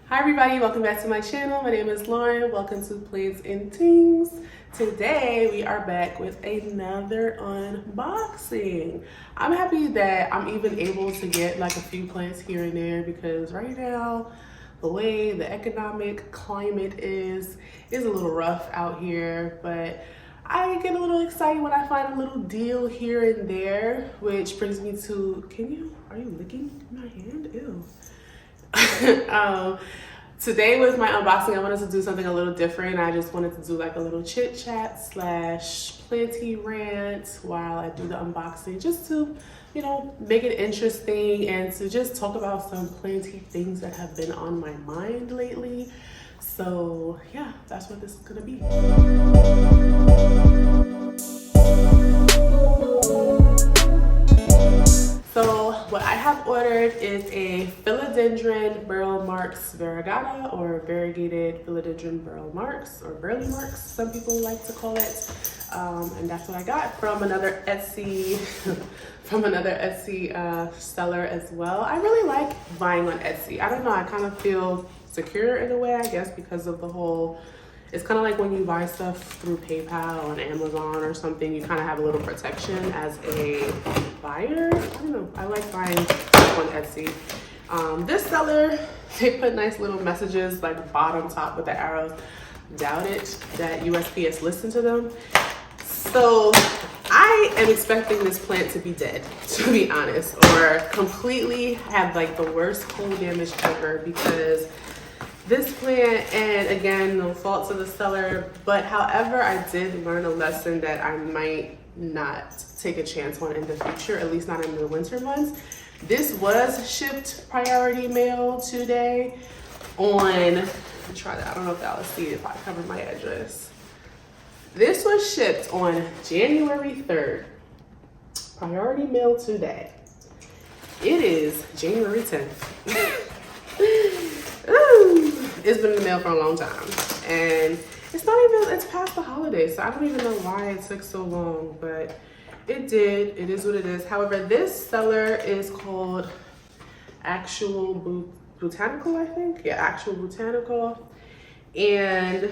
Hi everybody, welcome back to my channel. My name is Lauren. Welcome to Plants and Things. Today we are back with another unboxing. I'm happy that I'm even able to get like a few plants here and there because right now the way the economic climate is a little rough out here, but I get a little excited when I find a little deal here and there, which brings me to, are you licking my hand? Ew. Today with my unboxing, I wanted to do something a little different. I just wanted to do like a little chit chat / planty rant while I do the unboxing, just to, make it interesting and to just talk about some planty things that have been on my mind lately. So yeah, that's what this is gonna be. So what I have ordered is a Philodendron Burle Marx variegata, or Variegated Philodendron Burle Marx, or Burle Marx, some people like to call it. And that's what I got from another Etsy, seller as well. I really like buying on Etsy. I don't know, I kind of feel secure in a way, I guess, because of the whole, it's kind of like when you buy stuff through PayPal on Amazon or something, you kind of have a little protection as a buyer. I don't know, I like buying on Etsy. This seller, they put nice little messages like bottom top with the arrows. Doubt it that USPS listened to them. So I am expecting this plant to be dead, to be honest, or completely have like the worst cold damage ever, because this plant, and again, no fault to the seller, but however, I did learn a lesson that I might not take a chance on in the future, at least not in the winter months. This was shipped priority mail today on, let me try that, I don't know if y'all will see if I cover my address. This was shipped on January 3rd, priority mail today. It is January 10th. Ooh, it's been in the mail for a long time, and it's past the holidays, so I don't even know why it took so long, but it did. It is what it is. However, this seller is called Actual Botanical, I think. Yeah, Actual Botanical. And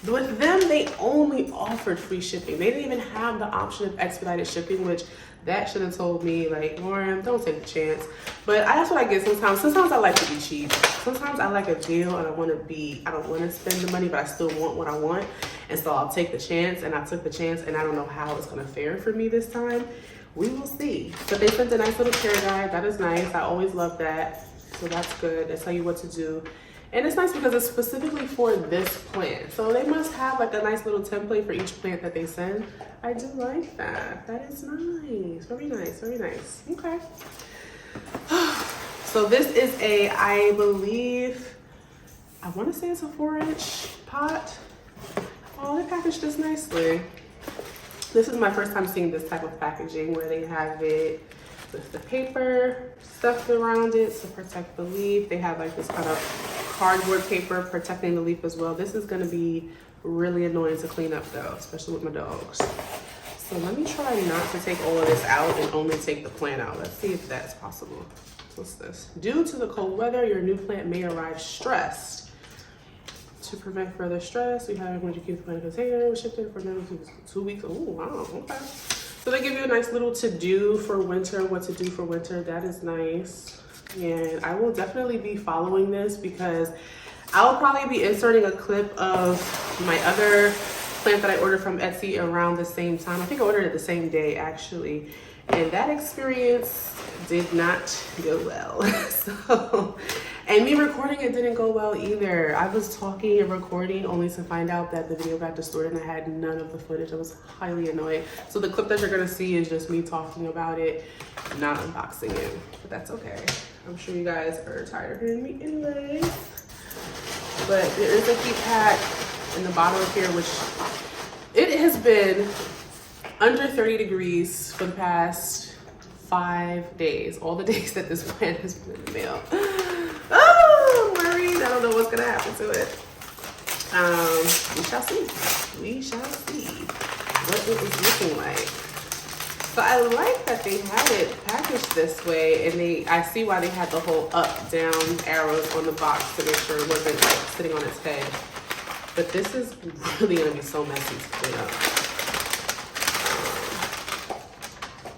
with them, they only offered free shipping. They didn't even have the option of expedited shipping, which that should have told me, like, Lauren, don't take a chance. But that's what I get sometimes. Sometimes I like to be cheap. Sometimes I like a deal and I don't want to spend the money, but I still want what I want. And so I'll take the chance, and I took the chance, and I don't know how it's going to fare for me this time. We will see. But they sent a nice little care guide. That is nice. I always love that. So that's good. They tell you what to do. And it's nice because it's specifically for this plant. So they must have like a nice little template for each plant that they send. I do like that. That is nice. Very nice. Very nice. Okay. So this is I believe, I want to say it's a 4-inch pot. Oh, they packaged this nicely. This is my first time seeing this type of packaging where they have it with the paper stuffed around it to protect the leaf. They have like this kind of cardboard paper protecting the leaf as well. This is going to be really annoying to clean up though, especially with my dogs. So let me try not to take all of this out and only take the plant out. Let's see if that's possible. What's this? Due to the cold weather, your new plant may arrive stressed. To prevent further stress, we have when you keep the plant in a container, shipped it for another 2 weeks. Oh wow, okay. So they give you a nice little to-do for winter, what to do for winter. That is nice. And I will definitely be following this because I'll probably be inserting a clip of my other plant that I ordered from Etsy around the same time. I think I ordered it the same day actually. And that experience did not go well. And me recording it didn't go well either. I was talking and recording only to find out that the video got distorted and I had none of the footage. I was highly annoyed. So the clip that you're gonna see is just me talking about it, not unboxing it, but that's okay. I'm sure you guys are tired of hearing me anyway. But there is a heat pack in the bottom of here, which it has been under 30 degrees for the past 5 days, all the days that this plant has been in the mail. Oh, I'm worried. I don't know what's gonna happen to it. We shall see. We shall see what it is looking like. So I like that they had it packaged this way, and I see why they had the whole up, down arrows on the box to make sure it wasn't like sitting on its head. But this is really gonna be so messy to clean up.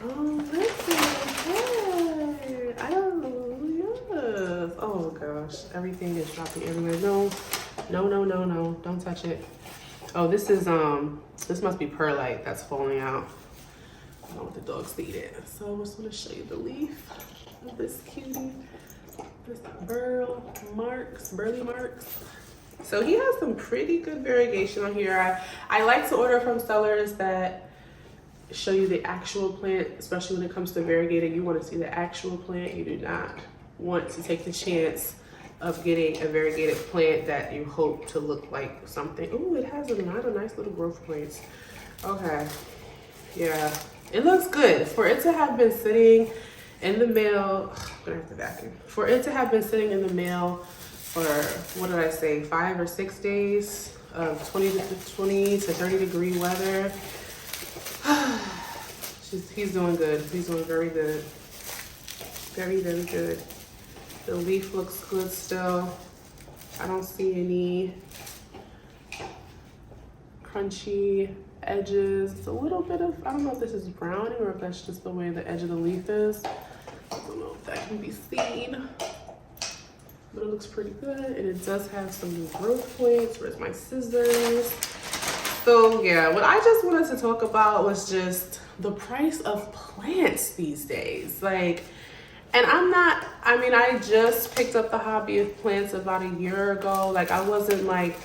Oh, this is good. Yes. Oh gosh, everything is dropping everywhere. No, don't touch it. Oh, this must be perlite that's falling out. I don't want the dogs to eat it. So I just want to show you the leaf of this cutie, this Burle Marx. So he has some pretty good variegation on here. I like to order from sellers that show you the actual plant, especially when it comes to variegated. You want to see the actual plant. You do not want to take the chance of getting a variegated plant that you hope to look like something. Oh, it has a lot of nice little growth plates. Okay, yeah. It looks good. For it to have been sitting in the mail, I'm gonna have to vacuum. For it to have been sitting in the mail for, what did I say, 5 or 6 days of 20 to 30 degree weather. He's doing good. He's doing very good. Very, very good. The leaf looks good still. I don't see any crunchy edges. It's a little bit of, I don't know if this is browning or if that's just the way the edge of the leaf is. I don't know if that can be seen, but it looks pretty good. And it does have some new growth points. Where's my scissors? So yeah, what I just wanted to talk about was just the price of plants these days. Like, and I just picked up the hobby of plants about a year ago. Like, I wasn't like,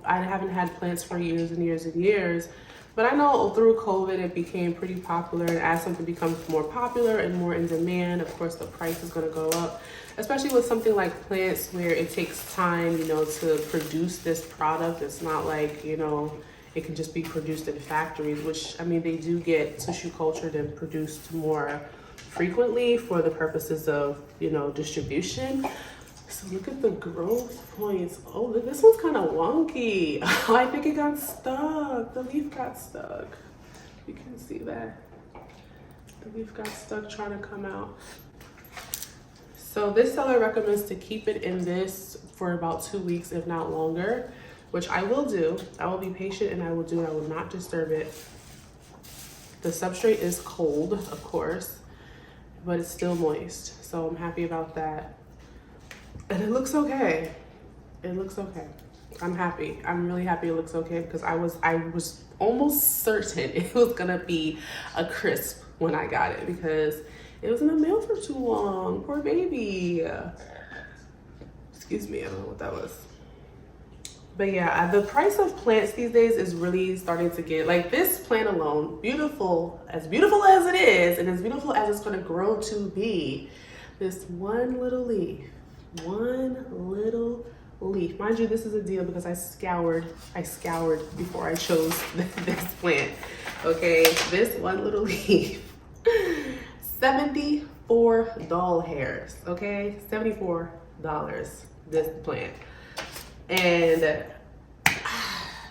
I haven't had plants for years and years and years. But I know through COVID, it became pretty popular. And as something becomes more popular and more in demand, of course, the price is going to go up. Especially with something like plants where it takes time, to produce this product. It's not like, it can just be produced in factories, which, they do get tissue cultured and produced more frequently for the purposes of, distribution. So look at the growth points. Oh, this one's kind of wonky. I think it got stuck. The leaf got stuck. You can see that. The leaf got stuck trying to come out. So this seller recommends to keep it in this for about 2 weeks, if not longer, which I will do. I will be patient and I will do it. I will not disturb it. The substrate is cold, of course, but it's still moist. So I'm happy about that. And it looks okay. It looks okay. I'm happy. I'm really happy it looks okay because I was almost certain it was gonna be a crisp when I got it because it was in the mail for too long. Poor baby. Excuse me, I don't know what that was. But yeah, the price of plants these days is really starting to get, like this plant alone, beautiful as it is, and as beautiful as it's gonna grow to be, this one little leaf. Mind you, this is a deal because I scoured before I chose this plant. Okay, this one little leaf, 74 doll hairs, okay? $74, this plant. And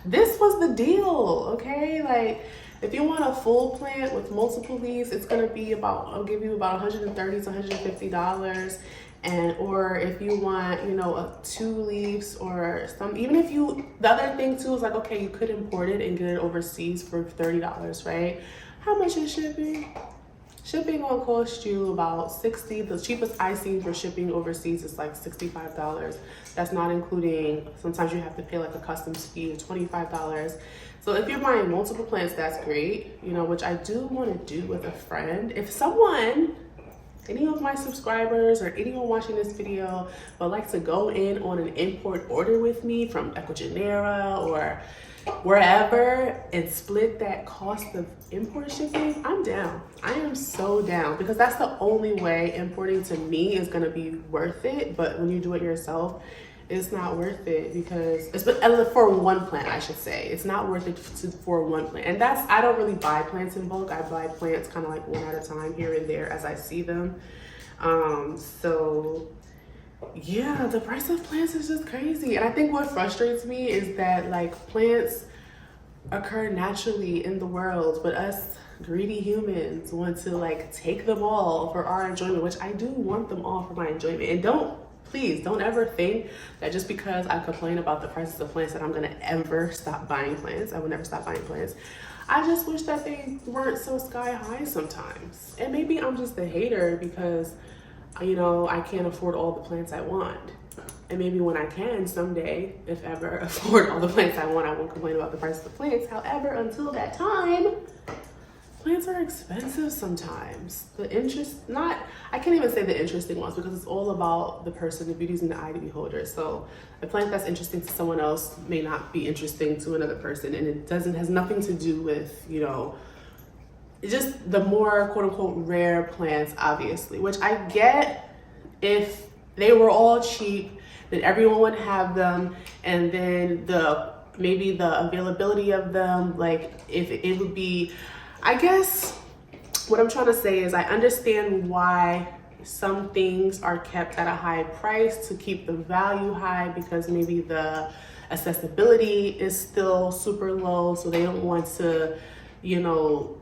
this was the deal, okay? Like, if you want a full plant with multiple leaves, it's gonna be I'll give you about $130 to $150. Or if you want, 2 leaves or even if the other thing too is like, okay, you could import it and get it overseas for $30, right? How much is shipping? Shipping will cost you about $60. The cheapest I've seen for shipping overseas is like $65. That's not including, sometimes you have to pay like a customs fee of $25. So if you're buying multiple plants, that's great, which I do want to do with a friend. If any of my subscribers or anyone watching this video would like to go in on an import order with me from Ecuador or wherever and split that cost of import shipping, I'm down. I am so down because that's the only way importing to me is going to be worth it. But when you do it yourself, it's not worth it because it's for one plant, I should say. It's not worth it for one plant. And I don't really buy plants in bulk. I buy plants kind of like one at a time here and there as I see them. So yeah, the price of plants is just crazy. And I think what frustrates me is that like plants, occur naturally in the world, but us greedy humans want to like take them all for our enjoyment, which I do want them all for my enjoyment. And please don't ever think that just because I complain about the prices of plants that I'm gonna ever stop buying plants. I will never stop buying plants. I just wish that they weren't so sky high sometimes. And maybe I'm just a hater because, you know, I can't afford all the plants I want. And maybe when I can someday, if ever, afford all the plants I want, I won't complain about the price of the plants. However, until that time, plants are expensive sometimes. I can't even say the interesting ones because it's all about the person, the beauty's in the eye of the beholder. So a plant that's interesting to someone else may not be interesting to another person. And it has nothing to do with, you know, just the more quote unquote rare plants, obviously, which I get. If they were all cheap, then everyone would have them, and then maybe the availability of them, like if it would be, I guess what I'm trying to say is I understand why some things are kept at a high price to keep the value high, because maybe the accessibility is still super low, so they don't want to, you know,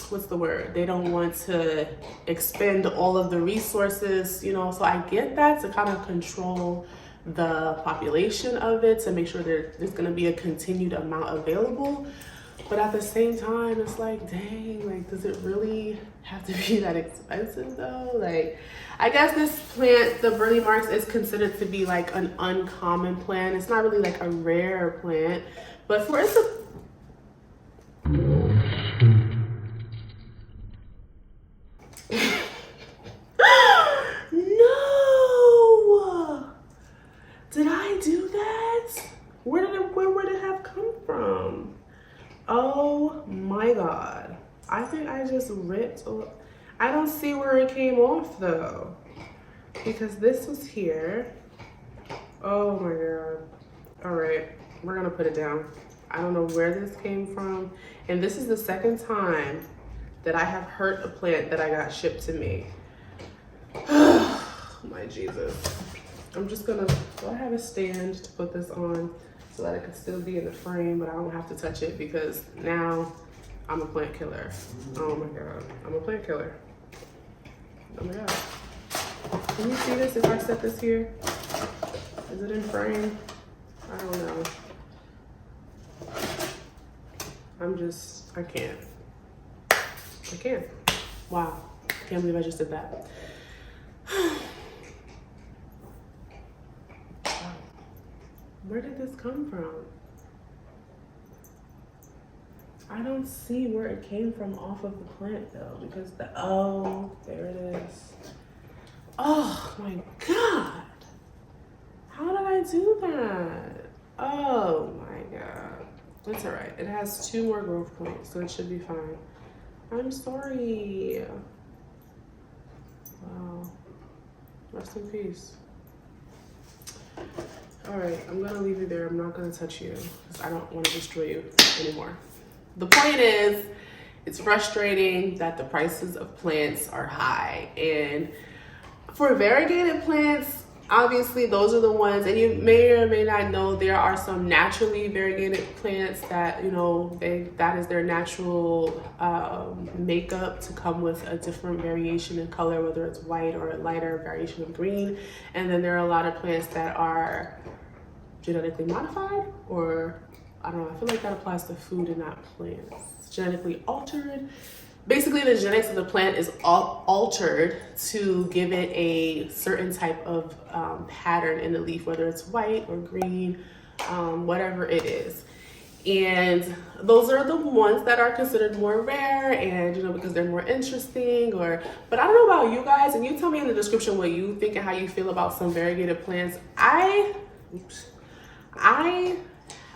what's the word? They don't want to expend all of the resources, you know, so I get that, to kind of control the population of it, to make sure there's going to be a continued amount available. But at the same time, it's like, dang, like, does it really have to be that expensive though? Like, I guess this plant, the Burle Marx, is considered to be like an uncommon plant. It's not really like a rare plant, but for it to no! Did I do that? Where would it have come from? Oh my God. I think I just ripped. I don't see where it came off though, because this was here. Oh my God. All right, we're gonna put it down. I don't know where this came from. And this is the second time that I have hurt a plant that I got shipped to me. My Jesus. I'm just gonna, do I have a stand to put this on so that it can still be in the frame, but I don't have to touch it because now I'm a plant killer. Oh my God, I'm a plant killer. Oh my God. Can you see this if I set this here? Is it in frame? I don't know. I can't. I can't. Wow, can't believe I just did that. Where did this come from? I don't see where it came from off of the plant though, because oh, there it is. Oh my God. How did I do that? Oh my God. That's all right. It has 2 more growth points, so it should be fine. I'm sorry. Wow. Rest in peace. All right, I'm gonna leave you there. I'm not gonna touch you because I don't want to destroy you anymore. The point is, it's frustrating that the prices of plants are high, and for variegated plants, obviously those are the ones, and you may or may not know there are some naturally variegated plants that, you know, that is their natural makeup to come with a different variation in color, whether it's white or a lighter variation of green. And then there are a lot of plants that are genetically modified, or I don't know, I feel like that applies to food and not plants. It's genetically altered. Basically, the genetics of the plant is altered to give it a certain type of pattern in the leaf, whether it's white or green, whatever it is. And those are the ones that are considered more rare, and you know, because they're more interesting. But I don't know about you guys, and you tell me in the description what you think and how you feel about some variegated plants. I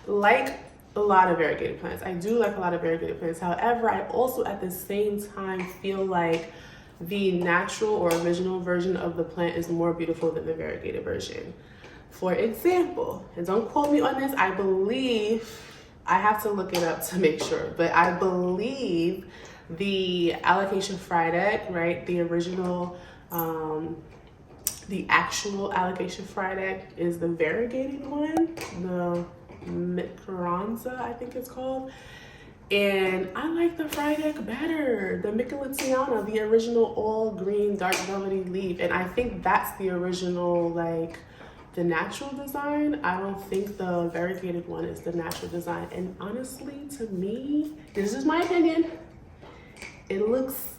like a lot of variegated plants. I do like a lot of variegated plants. However, I also at the same time feel like the natural or original version of the plant is more beautiful than the variegated version. For example, and don't quote me on this, I believe, I have to look it up to make sure, but I believe the Alocasia fried egg, right? The original, the actual Alocasia fried egg is the variegated one. Micronza, I think it's called. And I like the fried egg better, the Michelitiana, the original all green dark velvety leaf. And I think that's the original, like the natural design. I don't think the variegated one is the natural design. And honestly, to me, this is my opinion, it looks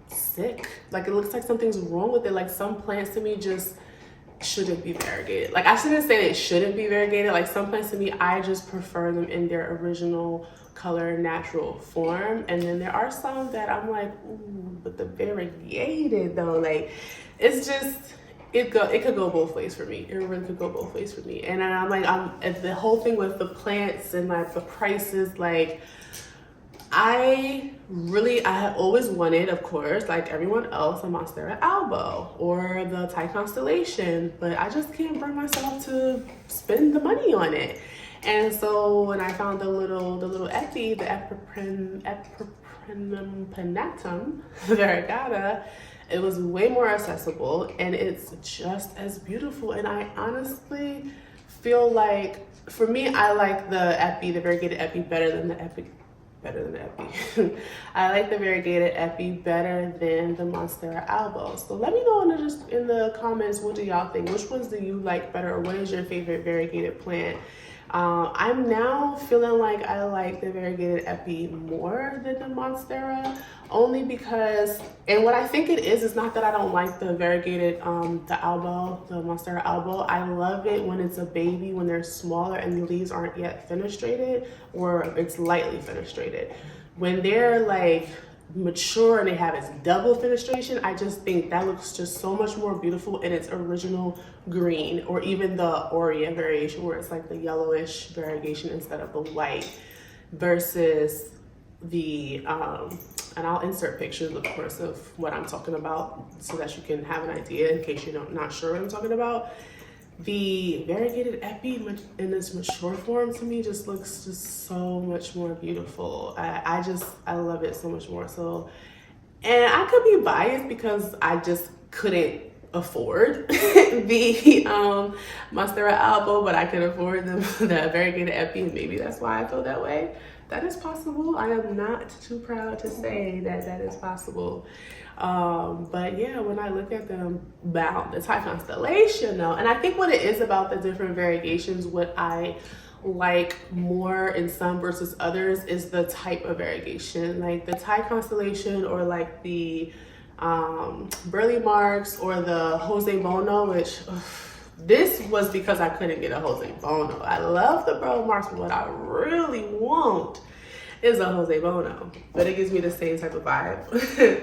sick. Like it looks like something's wrong with it. Like some plants to me just shouldn't be variegated. Like I shouldn't say they shouldn't be variegated. Like some plants to me, I just prefer them in their original color, natural form. And then there are some that I'm like, ooh, but the variegated though, like it's just, it could go both ways for me. It really could go both ways for me. And then I'm like, the whole thing with the plants and like the prices, like I had always wanted, of course, like everyone else, a Monstera albo or the Thai constellation, but I just can't bring myself to spend the money on it. And so when I found the little epi, the Epipremnum Pinnatum, Variegata, it was way more accessible and it's just as beautiful. And I honestly feel like, for me, I like the variegated epi better than the epi. I like the variegated epi better than the Monstera albo. So let me know in the comments, what do y'all think? Which ones do you like better, or what is your favorite variegated plant? I'm now feeling like I like the variegated epi more than the Monstera, only because, and what I think it is not that I don't like the variegated, the albo, the Monstera albo. I love it when it's a baby, when they're smaller and the leaves aren't yet fenestrated, or it's lightly fenestrated. When they're like mature and they have its double fenestration, I just think that looks just so much more beautiful in its original green, or even the Aurea variation where it's like the yellowish variegation instead of the white, versus the and I'll insert pictures, of course, of what I'm talking about so that you can have an idea in case you're not sure what I'm talking about. The variegated epi in its mature form to me just looks just so much more beautiful. I love it so much more. So, and I could be biased because I just couldn't afford the Monstera albo, but I could afford the variegated epi, and maybe that's why I feel that way. That is possible. I am not too proud to say that is possible. But yeah, when I look at them, the Thai constellation though, and I think what it is about the different variegations, what I like more in some versus others is the type of variegation. Like the Thai constellation, or like the Burle Marx, or the Jose Bono, which this was because I couldn't get a Jose Bono. I love the Burle Marx, but what I really want is a Jose Bono, but it gives me the same type of vibe.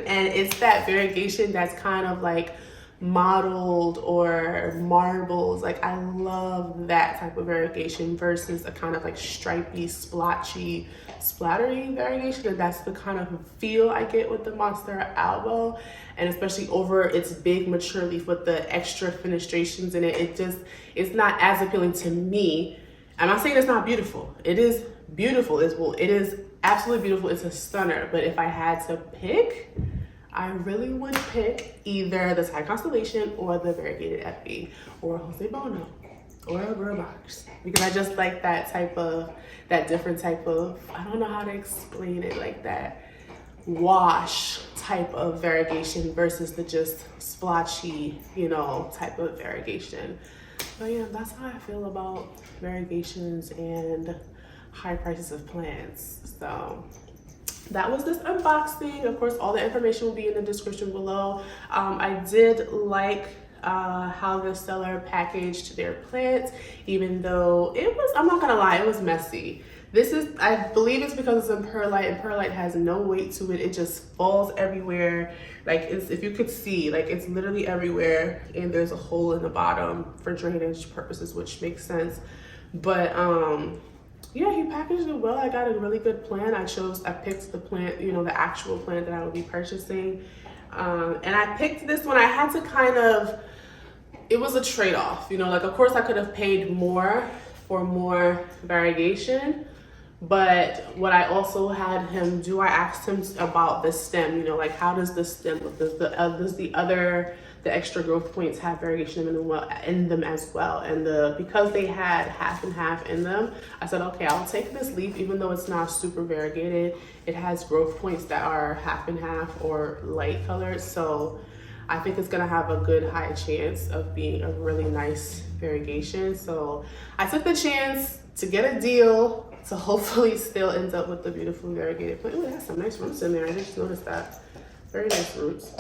And it's that variegation that's kind of like mottled or marbles. Like I love that type of variegation versus a kind of like stripy, splotchy, splattery variegation. And that's the kind of feel I get with the Monstera albo, and especially over its big mature leaf with the extra fenestrations in it. It's not as appealing to me. I'm not saying it's not beautiful. It is beautiful. It is absolutely beautiful. It's a stunner. But if I had to pick, I really would pick either the Thai constellation or the variegated epi, or Jose Bono, or a Burle Marx, because I just like that different type of, I don't know how to explain it, like that wash type of variegation versus the just splotchy, type of variegation. But yeah, that's how I feel about variegations and high prices of plants. So that was this unboxing. Of course, all the information will be in the description below. I did like how the seller packaged their plants, even though I'm not gonna lie, it was messy. I believe it's because it's in perlite, and perlite has no weight to it. It just falls everywhere. Like if you could see, like it's literally everywhere, and there's a hole in the bottom for drainage purposes, which makes sense. But yeah, he packaged it well. I got a really good plant. I picked the plant, the actual plant that I would be purchasing. And I picked this one. I had to it was a trade-off, like of course I could have paid more for more variegation, but what I also had him do, I asked him about the stem, like how does the stem look? Does the the extra growth points have variegation in them as well. And because they had half and half in them, I said, okay, I'll take this leaf, even though it's not super variegated. It has growth points that are half and half or light colored. So I think it's gonna have a good high chance of being a really nice variegation. So I took the chance to get a deal to hopefully still end up with the beautiful variegated plant. Ooh, it has some nice roots in there. I just noticed that. Very nice roots.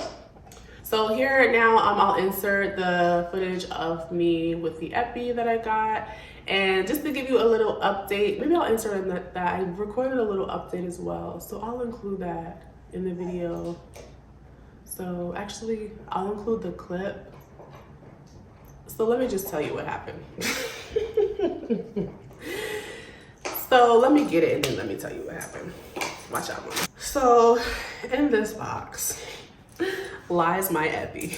So here now I'll insert the footage of me with the epi that I got. And just to give you a little update, maybe I'll insert in that I recorded a little update as well. So I'll include that in the video. So actually, I'll include the clip. So let me just tell you what happened. So let me get it and then let me tell you what happened. Watch out, Mama. So in this box lies my epi,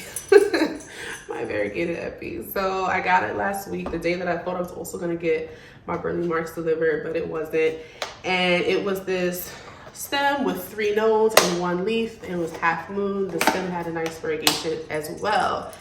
my variegated epi. So I got it last week, the day that I thought I was also gonna get my Burle Marx delivered, but it wasn't. And it was this stem with 3 nodes and 1 leaf. It was half moon. The stem had a nice variegation as well.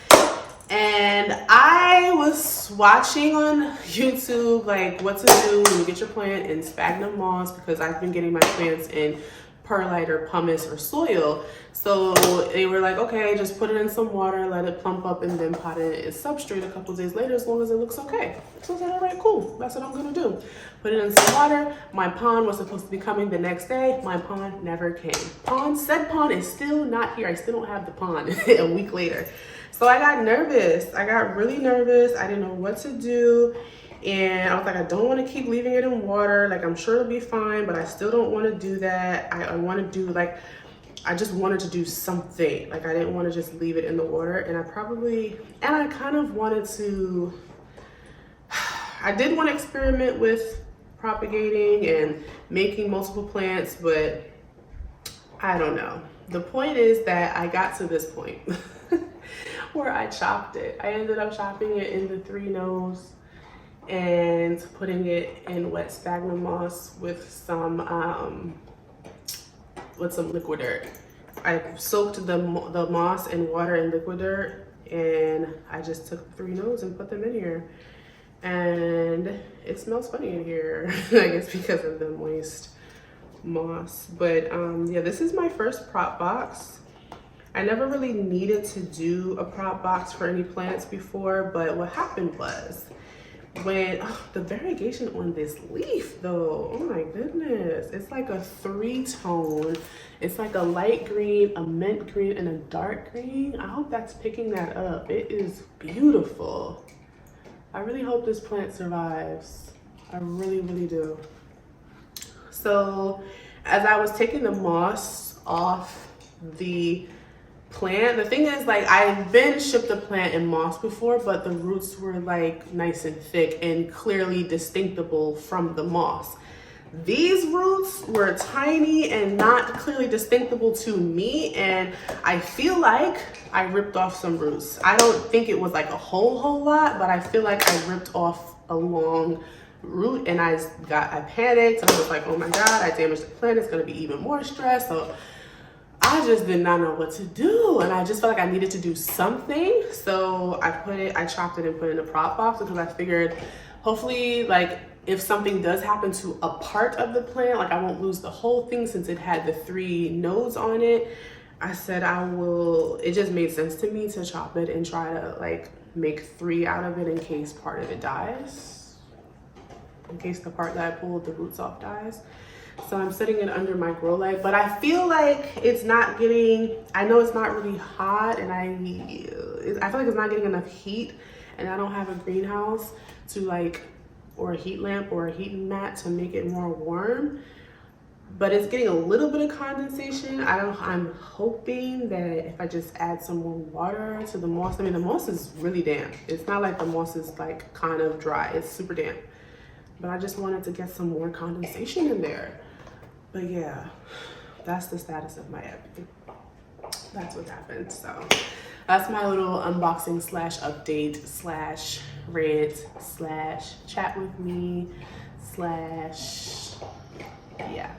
And I was watching on YouTube like what to do when you get your plant in sphagnum moss, because I've been getting my plants in perlite or pumice or soil. So they were like, okay, just put it in some water, let it plump up, and then pot it in substrate a couple days later as long as it looks okay. So I said, all right, cool. That's what I'm gonna do. Put it in some water. My pond was supposed to be coming the next day. My pond never came. Said pond is still not here. I still don't have the pond a week later. So I got nervous. I got really nervous. I didn't know what to do. And I was like, I don't want to keep leaving it in water. Like, I'm sure it'll be fine, but I still don't want to do that. I want to do like, I just wanted to do something. Like, I didn't want to just leave it in the water. And I kind of wanted to, I did want to experiment with propagating and making multiple plants, but I don't know. The point is that I got to this point where I chopped it. I ended up chopping it into 3 nodes and putting it in wet sphagnum moss with some liquid dirt. I soaked the moss in water and liquid dirt, and I just took 3 nodes and put them in here. And it smells funny in here, I guess because of the moist moss. But yeah, this is my first prop box. I never really needed to do a prop box for any plants before, but what happened was when the variegation on this leaf though, oh my goodness, it's like a 3-tone. It's like a light green, a mint green, and a dark green. I hope that's picking that up. It is beautiful. I really hope this plant survives. I really, really do. So as I was taking the moss off the plant, the thing is, like, I've been shipped a plant in moss before, but the roots were like nice and thick and clearly distinctable from the moss. These roots were tiny and not clearly distinctable to me, and I feel like I ripped off some roots. I don't think it was like a whole lot, but I feel like I ripped off a long root, and I panicked, and I was like, oh my god, I damaged the plant. It's gonna be even more stress. So I just did not know what to do, and I just felt like I needed to do something. So I chopped it and put it in a prop box, because I figured hopefully, like, if something does happen to a part of the plant, like, I won't lose the whole thing since it had the 3 nodes on it. I said it just made sense to me to chop it and try to like make 3 out of it in case part of it dies, in case the part that I pulled the roots off dies. So I'm setting it under my grow light, but I feel like it's not getting, I know it's not really hot, and I feel like it's not getting enough heat, and I don't have a greenhouse to like, or a heat lamp or a heating mat to make it more warm. But it's getting a little bit of condensation. I'm hoping that if I just add some more water to the moss, I mean, the moss is really damp. It's not like the moss is like kind of dry, it's super damp. But I just wanted to get some more condensation in there. But yeah, that's the status of my epi. That's what happened. So that's my little unboxing slash update slash rant slash chat with me slash Yeah.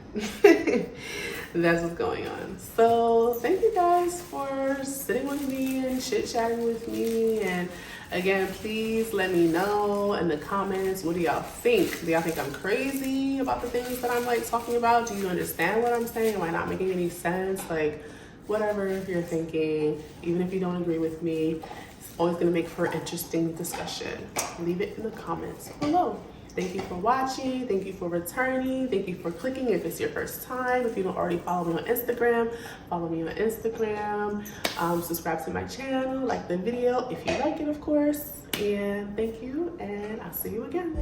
That's what's going on. So thank you guys for sitting with me and chit-chatting with me. And again, please let me know in the comments, what do y'all think? Do y'all think I'm crazy about the things that I'm like talking about? Do you understand what I'm saying? Am I not making any sense? Like, whatever you're thinking, even if you don't agree with me, it's always gonna make for interesting discussion. Leave it in the comments below. Thank you for watching. Thank you for returning. Thank you for clicking if it's your first time. If you don't already follow me on Instagram, follow me on Instagram. Subscribe to my channel, like the video if you like it, of course. And thank you, and I'll see you again.